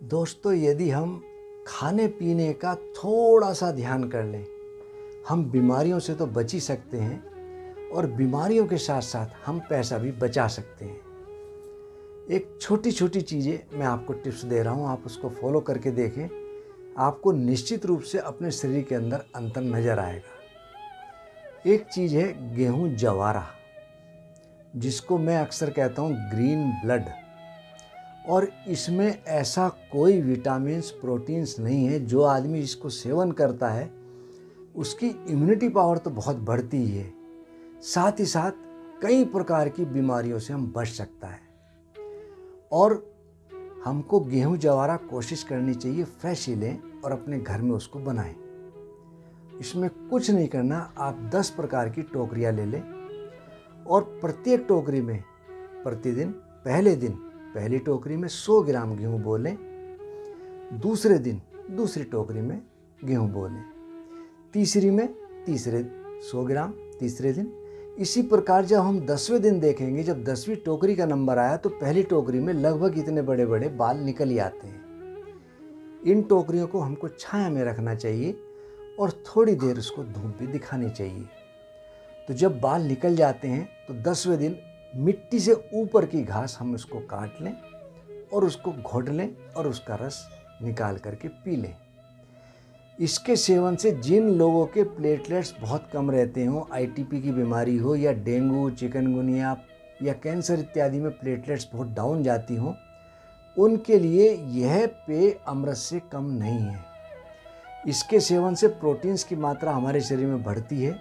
दोस्तों, यदि हम खाने पीने का थोड़ा सा ध्यान कर लें, हम बीमारियों से तो बच ही सकते हैं और बीमारियों के साथ साथ हम पैसा भी बचा सकते हैं। एक छोटी छोटी चीज़ें मैं आपको टिप्स दे रहा हूँ, आप उसको फॉलो करके देखें, आपको निश्चित रूप से अपने शरीर के अंदर अंतर नज़र आएगा। एक चीज़ है गेहूँ जवारा, जिसको मैं अक्सर कहता हूँ ग्रीन ब्लड। और इसमें ऐसा कोई विटामिन्स प्रोटीन्स नहीं है, जो आदमी इसको सेवन करता है उसकी इम्यूनिटी पावर तो बहुत बढ़ती ही है, साथ ही साथ कई प्रकार की बीमारियों से हम बच सकता है। और हमको गेहूं जवारा कोशिश करनी चाहिए फ्रेश ही लें और अपने घर में उसको बनाएं। इसमें कुछ नहीं करना, आप 10 प्रकार की टोकरियां ले लें और प्रत्येक टोकरी में प्रतिदिन पहले दिन पहली टोकरी में 100 ग्राम गेहूँ बो लें, दूसरे दिन दूसरी टोकरी में गेहूँ बो लें, तीसरी में तीसरे 100 ग्राम तीसरे दिन। इसी प्रकार जब हम 10वें दिन देखेंगे, जब 10वीं टोकरी का नंबर आया तो पहली टोकरी में लगभग इतने बड़े बड़े बाल निकल ही आते हैं। इन टोकरियों को हमको छाया में रखना चाहिए और थोड़ी देर उसको धूप भी दिखानी चाहिए। तो जब बाल निकल जाते हैं तो 10वें दिन मिट्टी से ऊपर की घास हम उसको काट लें और उसको घोट लें और उसका रस निकाल करके पी लें। इसके सेवन से जिन लोगों के प्लेटलेट्स बहुत कम रहते हों, आईटीपी की बीमारी हो या डेंगू, चिकनगुनिया या कैंसर इत्यादि में प्लेटलेट्स बहुत डाउन जाती हों, उनके लिए यह पेय अमृत से कम नहीं है। इसके सेवन से प्रोटीन्स की मात्रा हमारे शरीर में बढ़ती है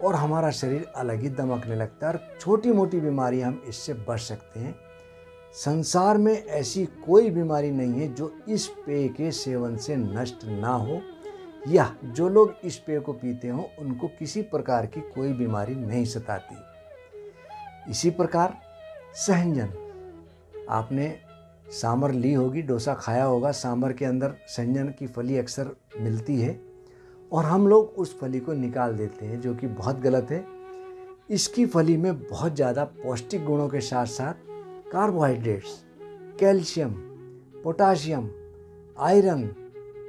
और हमारा शरीर अलग ही दमकने लगता है और छोटी मोटी बीमारियां हम इससे बच सकते हैं। संसार में ऐसी कोई बीमारी नहीं है जो इस पेय के सेवन से नष्ट ना हो, या जो लोग इस पेय को पीते हो उनको किसी प्रकार की कोई बीमारी नहीं सताती। इसी प्रकार सहंजन, आपने सांभर ली होगी, डोसा खाया होगा, सांभर के अंदर सहंजन की फली अक्सर मिलती है और हम लोग उस फली को निकाल देते हैं, जो कि बहुत गलत है। इसकी फली में बहुत ज़्यादा पौष्टिक गुणों के साथ साथ carbohydrates, calcium, potassium, iron,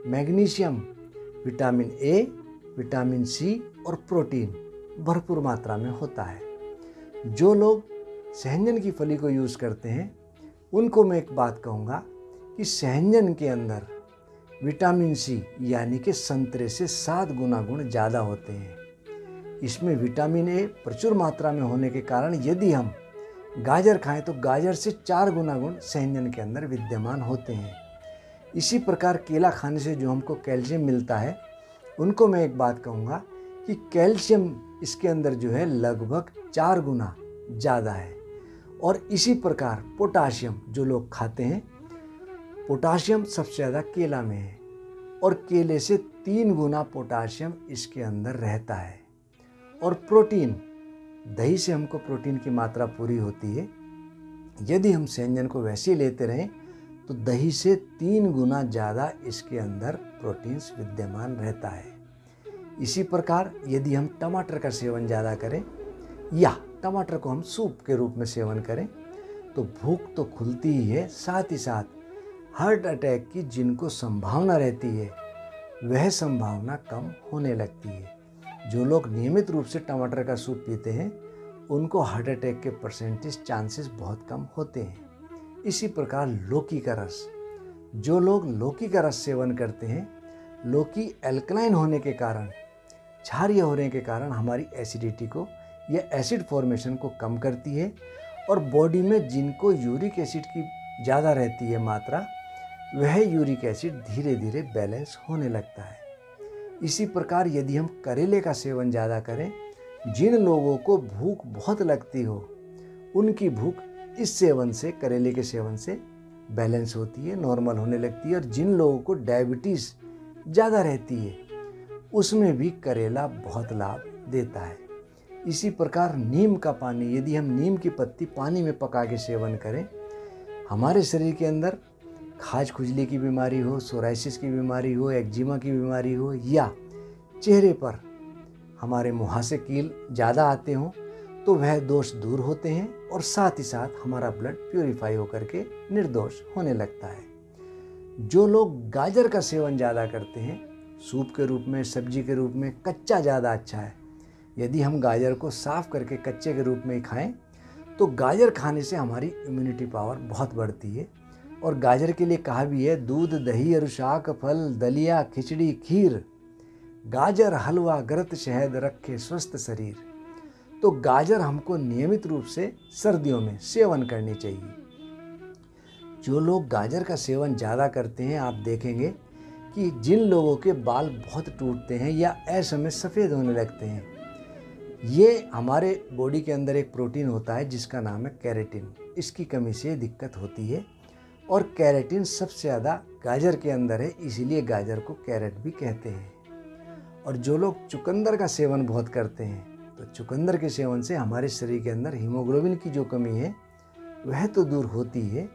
magnesium, vitamin A, vitamin C और प्रोटीन भरपूर मात्रा में होता है। जो लोग सहंजन की फली को यूज़ करते हैं उनको मैं एक बात कहूँगा कि सहंजन के अंदर विटामिन सी यानी कि संतरे से 7 गुना गुण ज़्यादा होते हैं। इसमें विटामिन ए प्रचुर मात्रा में होने के कारण यदि हम गाजर खाएं तो गाजर से 4 गुना गुण सहंजन के अंदर विद्यमान होते हैं। इसी प्रकार केला खाने से जो हमको कैल्शियम मिलता है, उनको मैं एक बात कहूँगा कि कैल्शियम इसके अंदर जो है लगभग 4 गुना ज़्यादा है। और इसी प्रकार पोटाशियम जो लोग खाते हैं, पोटाशियम सबसे ज़्यादा केला में है और केले से 3 गुना पोटाशियम इसके अंदर रहता है। और प्रोटीन, दही से हमको प्रोटीन की मात्रा पूरी होती है। यदि हम सहंजन को वैसे ही लेते रहें तो दही से 3 गुना ज़्यादा इसके अंदर प्रोटीन्स विद्यमान रहता है। इसी प्रकार यदि हम टमाटर का सेवन ज़्यादा करें या टमाटर को हम सूप के रूप में सेवन करें तो भूख तो खुलती ही है, साथ ही साथ हार्ट अटैक की जिनको संभावना रहती है वह संभावना कम होने लगती है। जो लोग नियमित रूप से टमाटर का सूप पीते हैं उनको हार्ट अटैक के परसेंटेज चांसेस बहुत कम होते हैं। इसी प्रकार लौकी का रस, जो लोग लौकी का रस सेवन करते हैं, लौकी एल्कलाइन होने के कारण, क्षारीय होने के कारण हमारी एसिडिटी को या एसिड फॉर्मेशन को कम करती है और बॉडी में जिनको यूरिक एसिड की ज़्यादा रहती है मात्रा, वह यूरिक एसिड धीरे धीरे बैलेंस होने लगता है। इसी प्रकार यदि हम करेले का सेवन ज़्यादा करें, जिन लोगों को भूख बहुत लगती हो उनकी भूख इस सेवन से, करेले के सेवन से बैलेंस होती है, नॉर्मल होने लगती है। और जिन लोगों को डायबिटीज़ ज़्यादा रहती है उसमें भी करेला बहुत लाभ देता है। इसी प्रकार नीम का पानी, यदि हम नीम की पत्ती पानी में पका के सेवन करें, हमारे शरीर के अंदर खाज खुजली की बीमारी हो, सोराइसिस की बीमारी हो, एक्जिमा की बीमारी हो या चेहरे पर हमारे मुहासे कील ज़्यादा आते हों तो वह दोष दूर होते हैं और साथ ही साथ हमारा ब्लड प्यूरिफाई होकर के निर्दोष होने लगता है। जो लोग गाजर का सेवन ज़्यादा करते हैं, सूप के रूप में, सब्जी के रूप में, कच्चा ज़्यादा अच्छा है। यदि हम गाजर को साफ़ करके कच्चे के रूप में ही खाएं तो गाजर खाने से हमारी इम्यूनिटी पावर बहुत बढ़ती है। और गाजर के लिए कहा भी है, दूध दही और शाक फल दलिया खिचड़ी खीर, गाजर हलवा गरत शहद रखे स्वस्थ शरीर। तो गाजर हमको नियमित रूप से सर्दियों में सेवन करनी चाहिए। जो लोग गाजर का सेवन ज़्यादा करते हैं, आप देखेंगे कि जिन लोगों के बाल बहुत टूटते हैं या असमय सफ़ेद होने लगते हैं, ये हमारे बॉडी के अंदर एक प्रोटीन होता है जिसका नाम है कैरेटिन। इसकी कमी से दिक्कत होती है और कैरेटिन सबसे ज़्यादा गाजर के अंदर है, इसीलिए गाजर को कैरेट भी कहते हैं। और जो लोग चुकंदर का सेवन बहुत करते हैं, तो चुकंदर के सेवन से हमारे शरीर के अंदर हीमोग्लोबिन की जो कमी है वह तो दूर होती है,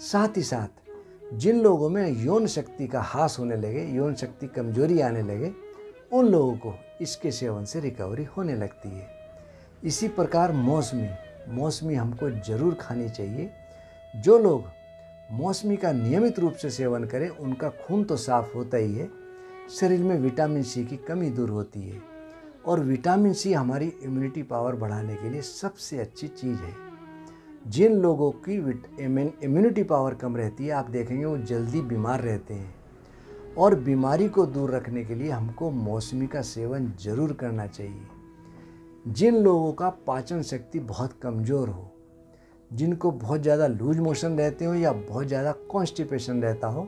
साथ ही साथ जिन लोगों में यौन शक्ति का ह्रास होने लगे, यौन शक्ति कमजोरी आने लगे, उन लोगों को इसके सेवन से रिकवरी होने लगती है। इसी प्रकार मौसमी हमको ज़रूर खानी चाहिए। जो लोग मौसमी का नियमित रूप से सेवन करें, उनका खून तो साफ होता ही है, शरीर में विटामिन सी की कमी दूर होती है। और विटामिन सी हमारी इम्यूनिटी पावर बढ़ाने के लिए सबसे अच्छी चीज़ है। जिन लोगों की इम्यूनिटी पावर कम रहती है, आप देखेंगे वो जल्दी बीमार रहते हैं। और बीमारी को दूर रखने के लिए हमको मौसमी का सेवन जरूर करना चाहिए। जिन लोगों का पाचन शक्ति बहुत कमज़ोर हो, जिनको बहुत ज़्यादा लूज मोशन रहते हो या बहुत ज़्यादा कॉन्स्टिपेशन रहता हो,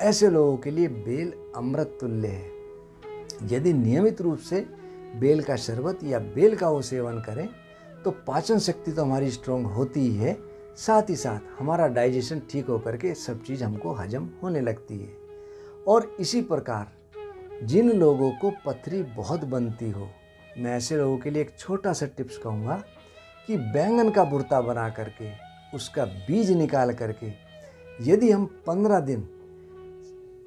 ऐसे लोगों के लिए बेल अमृत तुल्य है। यदि नियमित रूप से बेल का शरबत या बेल का वो सेवन करें तो पाचन शक्ति तो हमारी स्ट्रॉन्ग होती ही है, साथ ही साथ हमारा डाइजेशन ठीक होकर के सब चीज़ हमको हजम होने लगती है। और इसी प्रकार जिन लोगों को पथरी बहुत बनती हो, मैं ऐसे लोगों के लिए एक छोटा सा टिप्स कहूँगा कि बैंगन का भुर्ता बना करके उसका बीज निकाल करके यदि हम 15 दिन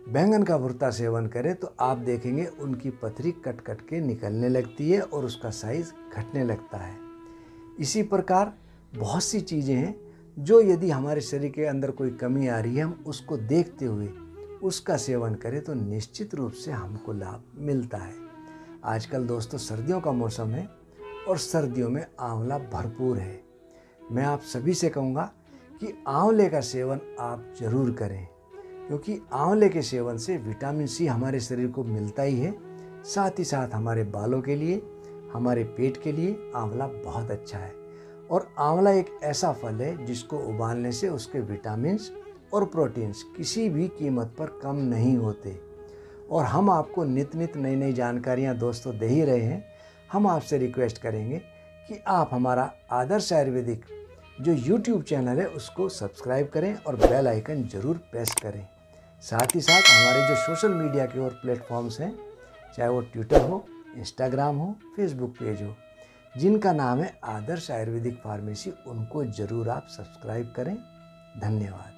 बैंगन का भुर्ता सेवन करें तो आप देखेंगे उनकी पथरी कट कट के निकलने लगती है और उसका साइज़ घटने लगता है। इसी प्रकार बहुत सी चीज़ें हैं जो यदि हमारे शरीर के अंदर कोई कमी आ रही है, हम उसको देखते हुए उसका सेवन करें तो निश्चित रूप से हमको लाभ मिलता है। आजकल दोस्तों सर्दियों का मौसम है और सर्दियों में आंवला भरपूर है। मैं आप सभी से कहूँगा कि आंवले का सेवन आप ज़रूर करें, क्योंकि आंवले के सेवन से विटामिन सी हमारे शरीर को मिलता ही है, साथ ही साथ हमारे बालों के लिए, हमारे पेट के लिए आंवला बहुत अच्छा है। और आंवला एक ऐसा फल है जिसको उबालने से उसके विटामिन्स और प्रोटीन्स किसी भी कीमत पर कम नहीं होते। और हम आपको नित नई नई जानकारियाँ दोस्तों दे ही रहे हैं। हम आपसे रिक्वेस्ट करेंगे कि आप हमारा आदर्श आयुर्वेदिक जो YouTube चैनल है उसको सब्सक्राइब करें और बेल आइकन ज़रूर प्रेस करें। साथ ही साथ हमारे जो सोशल मीडिया के और प्लेटफॉर्म्स हैं, चाहे वो ट्विटर हो, इंस्टाग्राम हो, फेसबुक पेज हो, जिनका नाम है आदर्श आयुर्वेदिक फार्मेसी, उनको ज़रूर आप सब्सक्राइब करें। धन्यवाद।